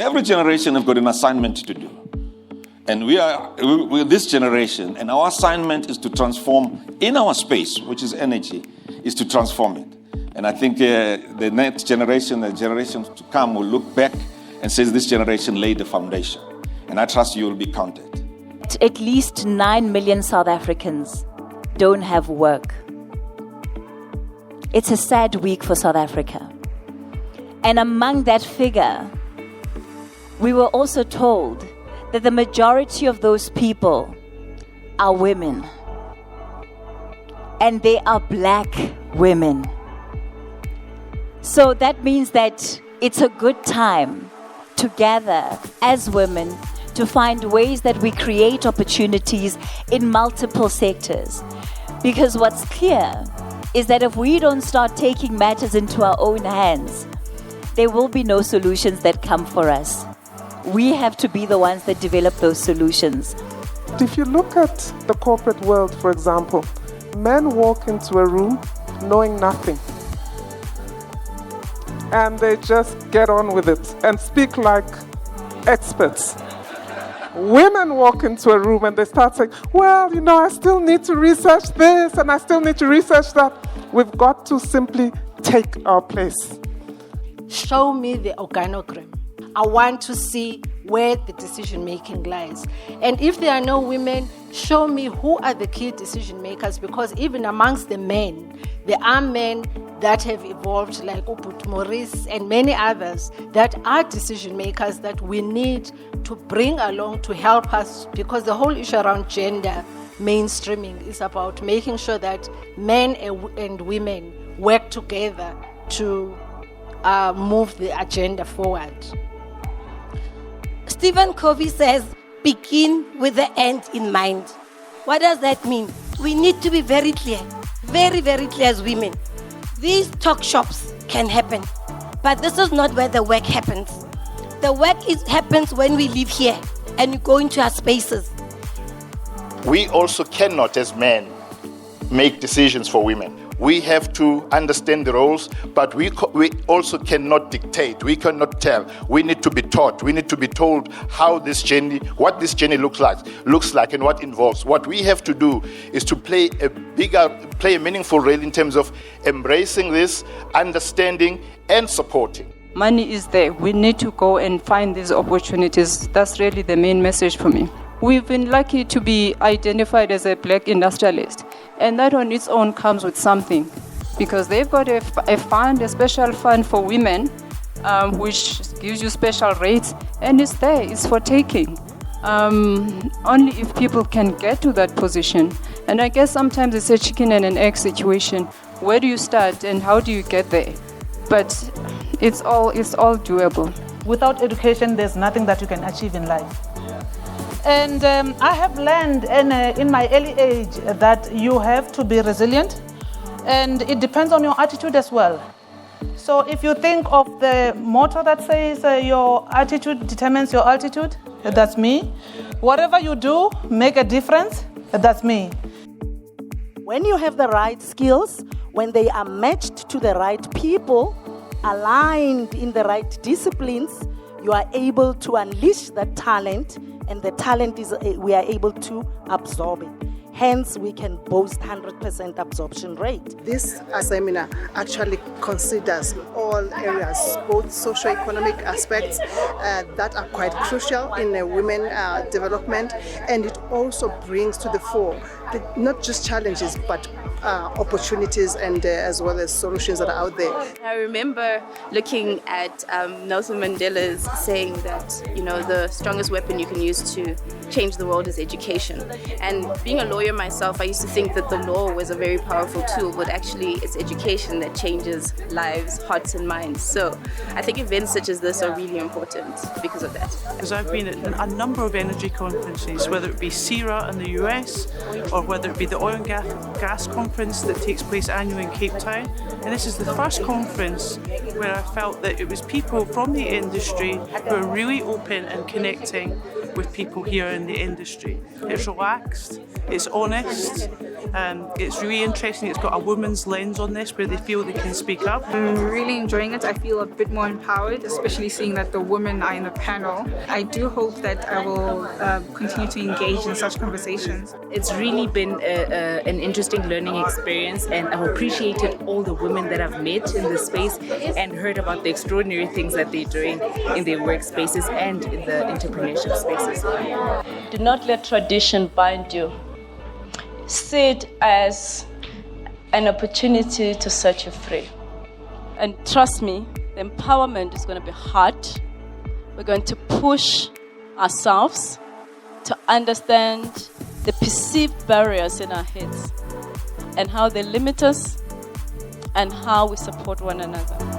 every generation have got an assignment to do. And we're this generation, and our assignment is to transform in our space, which is energy, is to transform it. And I think the next generation, the generations to come, will look back and say this generation laid the foundation. And I trust you will be counted. At least 9 million South Africans don't have work. It's a sad week for South Africa. And among that figure, we were also told that the majority of those people are women. And they are black women. So that means that it's a good time to gather as women to find ways that we create opportunities in multiple sectors. Because what's clear is that if we don't start taking matters into our own hands, there will be no solutions that come for us. We have to be the ones that develop those solutions. If you look at the corporate world, for example, men walk into a room knowing nothing. And they just get on with it and speak like experts. Women walk into a room and they start saying, well, I still need to research this and I still need to research that. We've got to simply take our place. Show me the organogram. I want to see where the decision-making lies. And if there are no women, show me who are the key decision makers, because even amongst the men, there are men that have evolved like Ubut Maurice and many others that are decision makers that we need to bring along to help us, because the whole issue around gender mainstreaming is about making sure that men and women work together to move the agenda forward. Stephen Covey says, begin with the end in mind. What does that mean? We need to be very clear, very, very clear as women. These talk shops can happen, but this is not where the work happens. The work happens when we live here and you go into our spaces. We also cannot, as men, make decisions for women. We have to understand the roles, but we also cannot dictate. We cannot tell. We need to be taught. We need to be told what this journey looks like and what involves. What we have to do is to play a meaningful role in terms of embracing this, understanding and supporting. Money is there. We need to go and find these opportunities. That's really the main message for me. We've been lucky to be identified as a black industrialist, and that on its own comes with something, because they've got a fund, a special fund for women, which gives you special rates, and it's there, it's for taking. Only if people can get to that position. And I guess sometimes it's a chicken and an egg situation. Where do you start and how do you get there? But it's all doable. Without education, there's nothing that you can achieve in life. And I have learned in my early age that you have to be resilient, and it depends on your attitude as well. So if you think of the motto that says your attitude determines your altitude, that's me. Whatever you do, make a difference, that's me. When you have the right skills, when they are matched to the right people, aligned in the right disciplines, you are able to unleash that talent, and the talent we are able to absorb it. Hence, we can boast 100% absorption rate. This seminar actually considers all areas, both socio-economic aspects that are quite crucial in women development, and it also brings to the fore not just challenges but opportunities and as well as solutions that are out there. I remember looking at Nelson Mandela's saying that the strongest weapon you can use to change the world is education. And being a lawyer myself, I used to think that the law was a very powerful tool, but actually it's education that changes lives, hearts and minds. So I think events such as this are really important because of that. Because I've been at a number of energy conferences, whether it be CERA in the US or whether it be the oil and gas conference that takes place annually in Cape Town. And this is the first conference where I felt that it was people from the industry who are really open and connecting with people here in the industry. It's relaxed, it's honest, It's really interesting. It's got a woman's lens on this where they feel they can speak up. I'm really enjoying it. I feel a bit more empowered, especially seeing that the women are in the panel. I do hope that I will continue to engage in such conversations. It's really been an interesting learning experience, and I've appreciated all the women that I've met in this space and heard about the extraordinary things that they're doing in their workspaces and in the entrepreneurship spaces. Do not let tradition bind you. See it as an opportunity to set you free. And trust me, the empowerment is going to be hard. We're going to push ourselves to understand the perceived barriers in our heads and how they limit us and how we support one another.